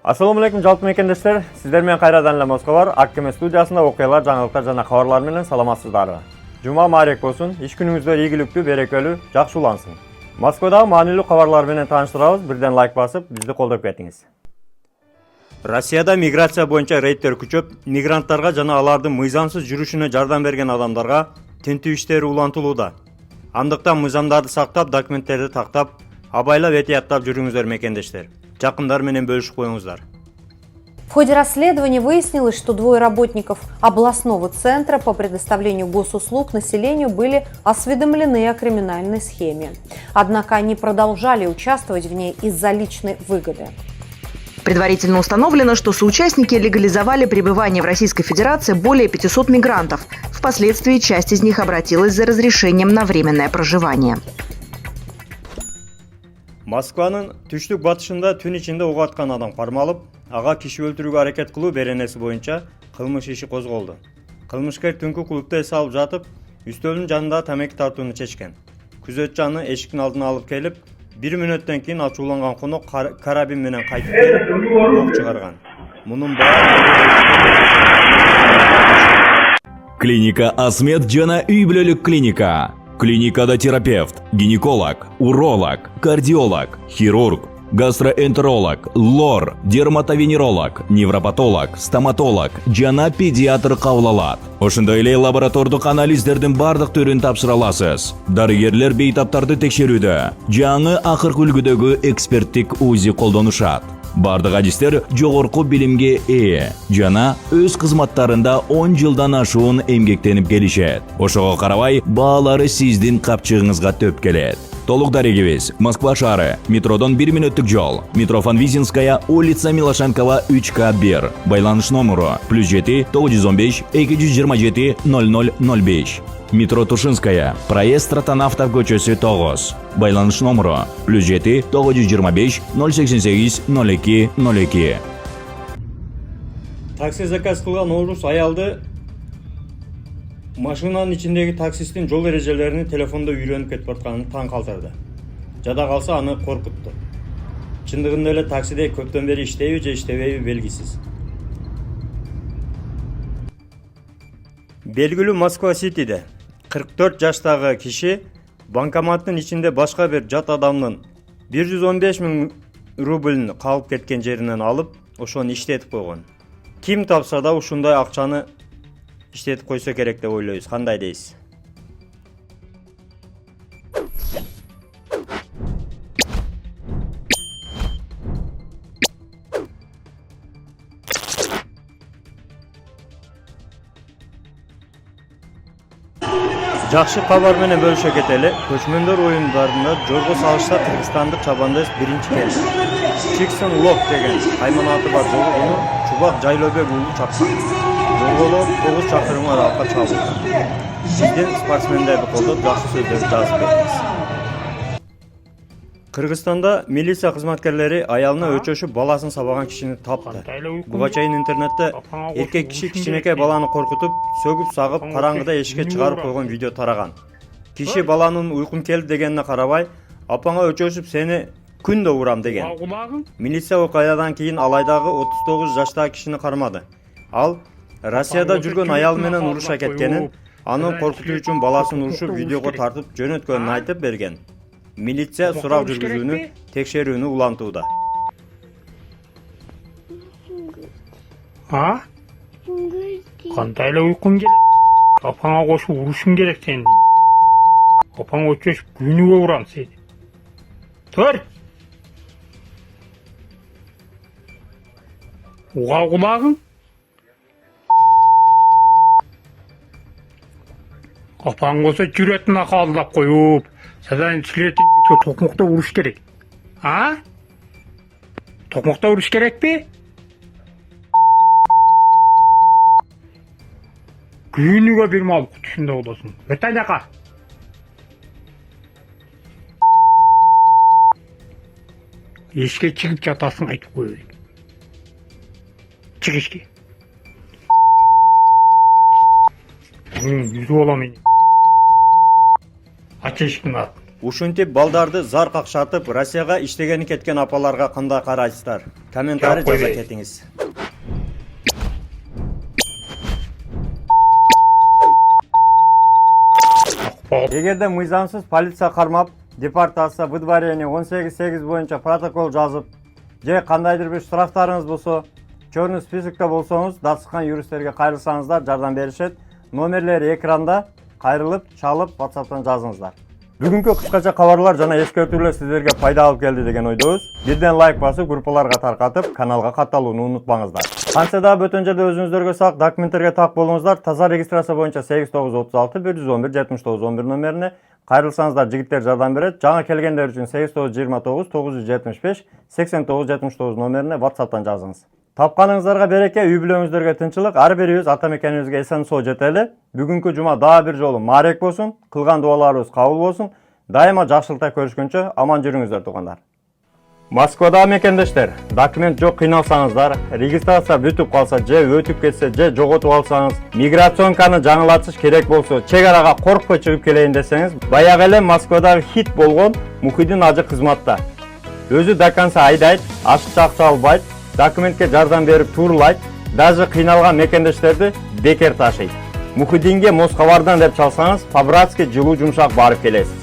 Assalamu alaikum жалпы мекендештер. Сиздер менен кайрадан эле Москва бар. Аккеме студиясында окуялар, жаңылыктар жана кабарлар менен саламатсыздар. Жума маарек болсун. Иш күнүңүздөр ийгиликтүү, берекелүү, жакшы улансын. Москвадагы маанилүү кабарлар менен тааныштырабыз. Бирден лайк басып, бизди колдоп кетиңиз. Россияда миграция боюнча рейдтер күчөп, мигранттарга жана алардын мыйзамсыз жүрүшүнө жардам берген адамдарга тинтүү иштери улантылууда. Андыктан мыйзамдарды сактап, документтерди тактап, абайлап этияттап жүрүңүздөр мекендештер. Жакындар менен бөлүшүп коюңуздар. В ходе расследования выяснилось, что двое работников областного центра по предоставлению госуслуг населению были осведомлены о криминальной схеме. Однако они продолжали участвовать в ней из-за личной выгоды. Предварительно установлено, что соучастники легализовали пребывание в Российской Федерации более 500 мигрантов. Впоследствии часть из них обратилась за разрешением на временное проживание. Москванын түштүк батышында түн ичинде ок аткан адам кармалып, ага киши өлтүрүүгө аракет кылуу беренеси боюнча кылмыш иши козголду. Кылмышкер түнкү клубда эс алып жатып, үстөлдүн жанында тамеки тартууну чечкен. Күзөтчү аны эшиктин алдына алып келип, 1 мүнөттөн кийин ачууланган конок карабин менен кайтып келип, ок чыгарган. Мунун Клиника Асмет жана үй бүлөлүк клиника. Клиникада терапевт, гинеколог, уролог, кардиолог, хирург, гастроэнтеролог, лор, дерматовенеролог, невропатолог, стоматолог жана педиатр кабыл алат. Ошондой эле лаборатордук анализдердин бардык түрүн тапшыра аласыз. Дарыгерлер бейтаптарды текшерүүдө, жаңы акыркы үлгүдөгү эксперттик УЗИ колдонушат. Бардык адистер жогорку билимге ээ жана өз кызматтарында 10 жылдан ашуун эмгектенип келишет. Ошого карабай, баалары сиздин капчыгыңызга төп келет. Толук дарегибиз Москва шаары, метродон 1 мүнөттүк жол, метро Фанвизинская, улица Милошенкова 3К1. Байланыш номеру +7 915 227 0005. Метро Тушинская, проезд Стратонавтов көчөсү 9. Байланыш номеру +7 925 088 02 02. Такси заказ кылган орус аялды машинанын ичиндеги таксисттин жол эрежелерини телефондо үйрөнүп кетип атканын таң калтырды. Жада калса аны коркутту. Чындыгында эле таксиде көптөн бери иштейби же иштебейби белгисиз. Белгилүү Москва Ситиде 44 жаштагы киши банкоматтын ичинде башка бир жат адамдын 115 000 рубльн калып кеткен жеринен алып, ошону иштетип койгон. Ким тапса да ушундай акчаны иштетип койсо керек деп ойлойбуз. Кандай дейсиз? Жакшы кабар менен бөлүшө кетели. Көчмөндөр оюндарында жорго салышта кыргызстандык чабандоз биринчи келди. Чиксон Лок деген кайманаты бар жолу куну Чубак Жайлообек уулу чапкан. Жолголо 9 чакырым аралыкка чабылды. Биздин спортсмендерди колдоп жакшы сөздөрдү жазып бердиңиз. Кыргызстанда милиция кызматкерлери аялына өчөшүп баласын сабаган кишини тапты. Буга чейин интернетте эркек киши кичинекей баланы коркутуп, сөгүп сагып, караңгыда эшикке чыгарып койгон видео тараган. Киши баланын уйкум келди дегенине карабай, апаңа өчөшүп сени күндө урам деген. Милиция окуядан кийин алайдагы 39 жаштагы кишини кармады. Ал Россияда жүргөн аял менен уруша кеткенин, аны коркутуу үчүн баласын урушуп видеого тартып жөнөткөнүн айтып берген. Милиция сурак жүргүзүүнү, текшерүүнү улантууда. А? Кандай эле уйкуң келет? Апаңа кошуп урушуң керек сени. Апаң өчөшүп күнүгө урам сени. Төр! Уга кулагың? Апаң болсо жүрөтүн акалдап коюп, садан силетин токмокто уруш керек. А? Токмокто уруш керекпи? Күнүгө бир мал кутушунда болосуң. Өт анака. Эшикке чыгып жатасың айтып коеюн. Чык эшикке. Yüzü olamın. Aç eşkin at. Ушинтип балдарды зар какшатып Россияга иштегени кеткен апаларга кандай карайсыздар? Комментарий жаза кетиңиz. Эгерде мыйзамсыз полиция кармап, депортация, выдворение 18.8 боюнча протокол жазып, же кандайдыр бир штрафтарыңыз болсо, чорный списокто болсоңуз, датсыкан юристтерге кайрылсаңыздар жардам беришет. Номерлери экранда, кайрылып, чалып, WhatsApp'тан жазыңыздар. Бүгүнкү кыскача кабарлар жана эскертүүлөр сиздерге пайда алып келди деген ойдобуз. Бирден лайк басып, группаларга таркатып, каналга катталууну унутпаңыздар. Кантсе да бөтөн жерде өзүңүздөргө сак документтерге так болуңуздар. Таза регистрация боюнча 8936 111 79 11 номерине кайрылсаңыздар, жигиттер жардам берет. Жаңа келгендер үчүн 8929 975 8979 номерине WhatsApp'тан жазыңыз. Тапканыңыздарга береке, үй бүлөңүздөргө тынчылык, ар бирибиз ата мекенибизге эсен соо жетели. Бүгүнкү жума дагы бир жолу маарек болсун, кылган дуаларыбыз кабыл болсун. Дайыма жакшылыкта көрүшкөнчө аман жүрүңүздөр туугандар. Москвада мекендештер, документ жок кыйналсаңыздар, регистрация бүтүп калса, же өтүп кетсе, же жоготуп алсаңыз, миграционканы жаңылатыш керек болсо, чек арага коркпой чыгып келейин десеңиз, баягы эле Москвадагы хит болгон Мухиддин ажы кызматта. Өзү до конца айдайт, ашыкча акча албайт, документке жардам берип турлайт, даже кыйналган мекендештерди бекер ташыйт. Мухиддинге Москвардан деп чалсаңыз, по-братски жылуу жумшак барып келесиз.